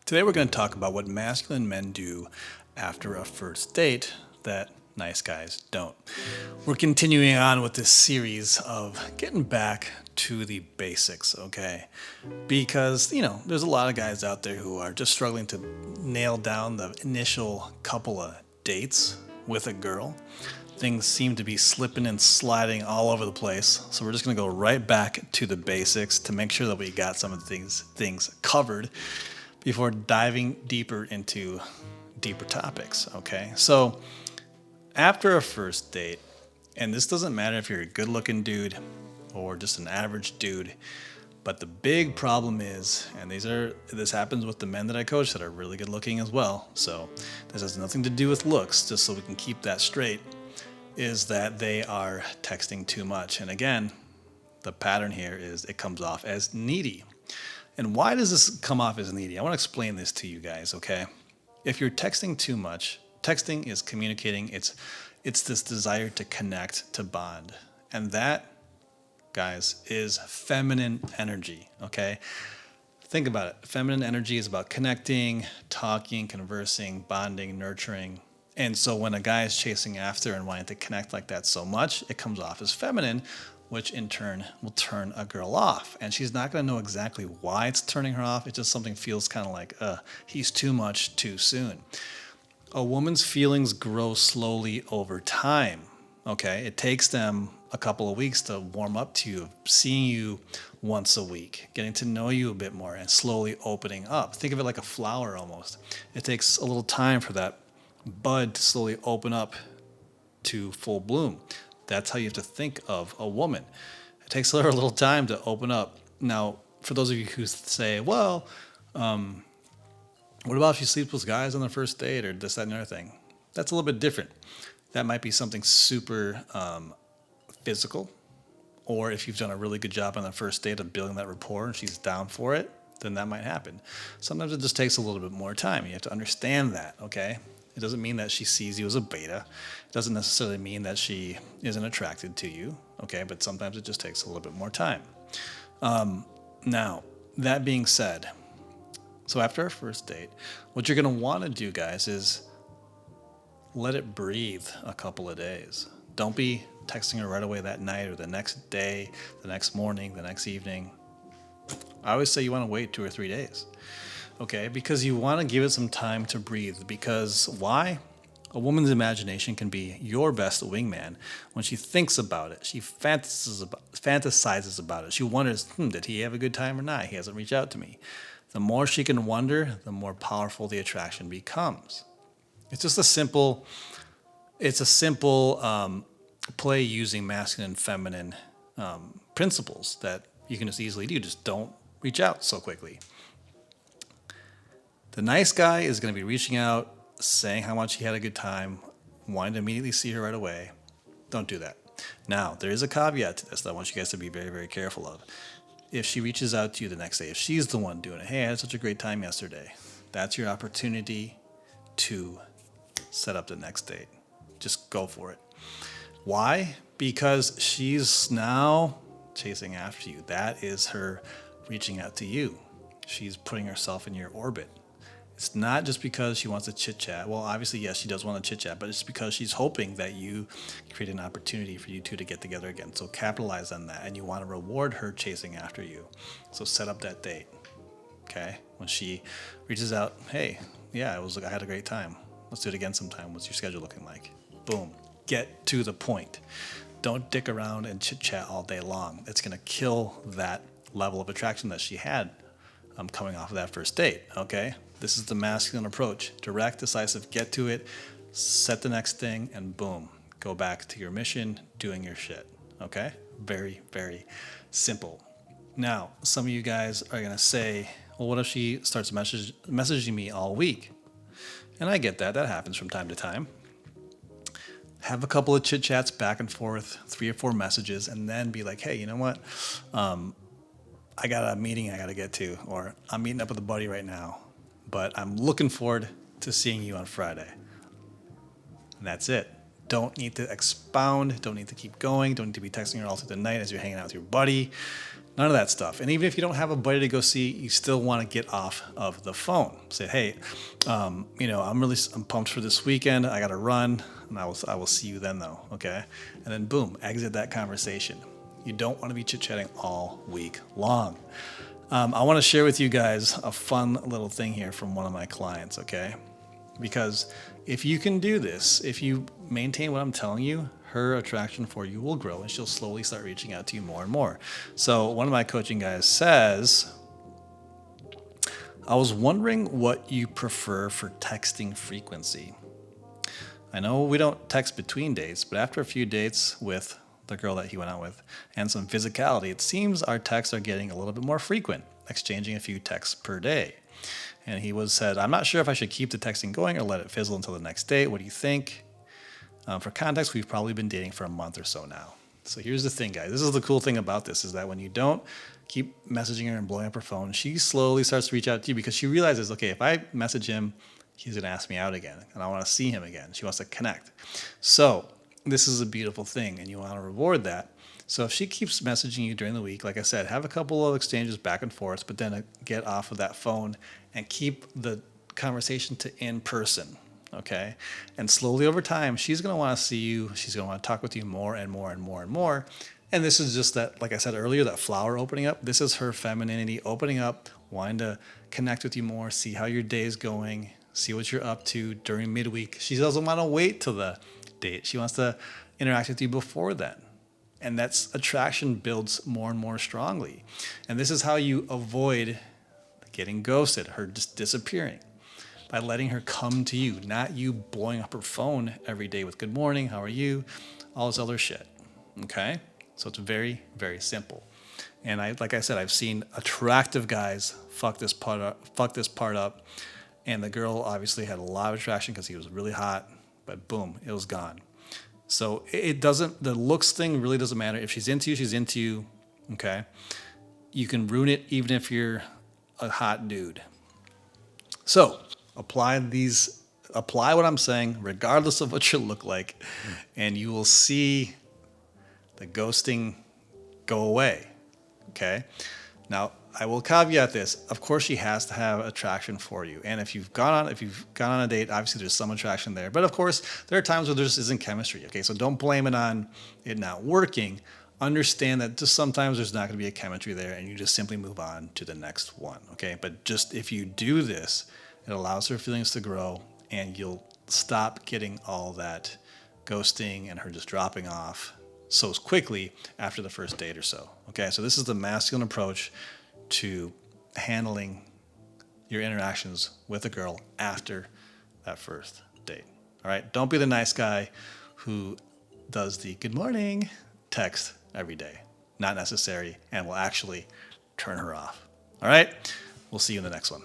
Today we're going to talk about what masculine men do after a first date that nice guys don't. We're continuing on with this series of getting back to the basics, okay? Because, there's a lot of guys out there who are just struggling to nail down the initial couple of dates with a girl. Things seem to be slipping and sliding all over the place. So we're just going to go right back to the basics to make sure that we got some of these things covered before diving deeper into deeper topics, okay? So after a first date, and this doesn't matter if you're a good-looking dude or just an average dude, but the big problem is, and this happens with the men that I coach that are really good-looking as well, so this has nothing to do with looks, just so we can keep that straight, is that they are texting too much. And again, the pattern here is it comes off as needy. And why does this come off as needy? I want to explain this to you guys, okay? If you're texting too much, texting is communicating. It's this desire to connect, to bond. And that, guys, is feminine energy, okay? Think about it. Feminine energy is about connecting, talking, conversing, bonding, nurturing. And so when a guy is chasing after and wanting to connect like that so much, it comes off as feminine, which in turn will turn a girl off. And she's not going to know exactly why it's turning her off. It's just something feels kind of like, he's too much too soon. A woman's feelings grow slowly over time, okay? It takes them a couple of weeks to warm up to you, seeing you once a week, getting to know you a bit more, and slowly opening up. Think of it like a flower almost. It takes a little time for that bud to slowly open up to full bloom. That's how you have to think of a woman. It takes her a little time to open up. Now, for those of you who say, well, what about if she sleeps with guys on the first date or this, that, and the other thing? That's a little bit different. That might be something super physical. Or if you've done a really good job on the first date of building that rapport and she's down for it, then that might happen. Sometimes it just takes a little bit more time. You have to understand that, okay? It doesn't mean that she sees you as a beta. It doesn't necessarily mean that she isn't attracted to you, okay? But sometimes it just takes a little bit more time. Now, that being said, so after our first date, what you're going to want to do, guys, is let it breathe a couple of days. Don't be texting her right away that night or the next day, the next morning, the next evening. I always say you want to wait 2 or 3 days. Okay, because you want to give it some time to breathe. Because why? A woman's imagination can be your best wingman. When she thinks about it, she fantasizes about it. She wonders, did he have a good time or not? He hasn't reached out to me. The more she can wonder, the more powerful the attraction becomes. It's just a simple play using masculine and feminine principles that you can just easily do. Just don't reach out so quickly. The nice guy is going to be reaching out, saying how much he had a good time, wanting to immediately see her right away. Don't do that. Now, there is a caveat to this that I want you guys to be very, very careful of. If she reaches out to you the next day, if she's the one doing it, hey, I had such a great time yesterday, that's your opportunity to set up the next date. Just go for it. Why? Because she's now chasing after you. That is her reaching out to you. She's putting herself in your orbit. It's not just because she wants to chit-chat. Well, obviously, yes, she does want to chit-chat, but it's because she's hoping that you create an opportunity for you two to get together again. So capitalize on that, and you want to reward her chasing after you. So set up that date, okay? When she reaches out, hey, yeah, I had a great time. Let's do it again sometime. What's your schedule looking like? Boom. Get to the point. Don't dick around and chit-chat all day long. It's going to kill that level of attraction that she had coming off of that first date, okay? This is the masculine approach. Direct, decisive, get to it, set the next thing, and boom. Go back to your mission, doing your shit, okay? Very, very simple. Now, some of you guys are going to say, well, what if she starts messaging me all week? And I get that. That happens from time to time. Have a couple of chit-chats back and forth, 3 or 4 messages, and then be like, hey, you know what? I got a meeting I got to get to, or I'm meeting up with a buddy right now, but I'm looking forward to seeing you on Friday. And that's it. Don't need to expound. Don't need to keep going. Don't need to be texting her all through the night as you're hanging out with your buddy. None of that stuff. And even if you don't have a buddy to go see, you still want to get off of the phone. Say, hey, I'm pumped for this weekend. I got to run, and I will see you then, though. Okay, and then boom, exit that conversation. You don't want to be chit-chatting all week long. I want to share with you guys a fun little thing here from one of my clients. Okay, because if you can do this, if you maintain what I'm telling you, her attraction for you will grow and she'll slowly start reaching out to you more and more. So one of my coaching guys says, I was wondering what you prefer for texting frequency. I know we don't text between dates, but after a few dates with the girl that he went out with and some physicality, it seems our texts are getting a little bit more frequent, exchanging a few texts per day. And he said, I'm not sure if I should keep the texting going or let it fizzle until the next date. What do you think? For context, we've probably been dating for a month or so now. So here's the thing, guys. This is the cool thing about this, is that when you don't keep messaging her and blowing up her phone, she slowly starts to reach out to you because she realizes, okay, if I message him, he's going to ask me out again, and I want to see him again. She wants to connect. So this is a beautiful thing, and you want to reward that. So if she keeps messaging you during the week, like I said, have a couple of exchanges back and forth, but then get off of that phone and keep the conversation to in person. Okay. And slowly over time, she's going to want to see you. She's going to want to talk with you more and more and more and more. And this is just that, like I said earlier, that flower opening up. This is her femininity opening up, wanting to connect with you more, see how your day is going, see what you're up to during midweek. She doesn't want to wait till the date. She wants to interact with you before then. And that's attraction builds more and more strongly. And this is how you avoid getting ghosted, her just disappearing. By letting her come to you, not you blowing up her phone every day with good morning, how are you, all this other shit. Okay? So it's very, very simple. And like I said, I've seen attractive guys fuck this part up. And the girl obviously had a lot of attraction because he was really hot, but boom, it was gone. So the looks thing really doesn't matter. If she's into you, she's into you. Okay? You can ruin it even if you're a hot dude. So apply what I'm saying, regardless of what you look like, and you will see the ghosting go away. Okay? Now, I will caveat this. Of course, she has to have attraction for you. And if you've gone on a date, obviously there's some attraction there. But of course, there are times where there just isn't chemistry. Okay? So don't blame it on it not working. Understand that just sometimes there's not going to be a chemistry there, and you just simply move on to the next one. Okay? But just if you do this, it allows her feelings to grow, and you'll stop getting all that ghosting and her just dropping off so quickly after the first date or so. Okay, so this is the masculine approach to handling your interactions with a girl after that first date. All right, don't be the nice guy who does the good morning text every day. Not necessary, and will actually turn her off. All right, we'll see you in the next one.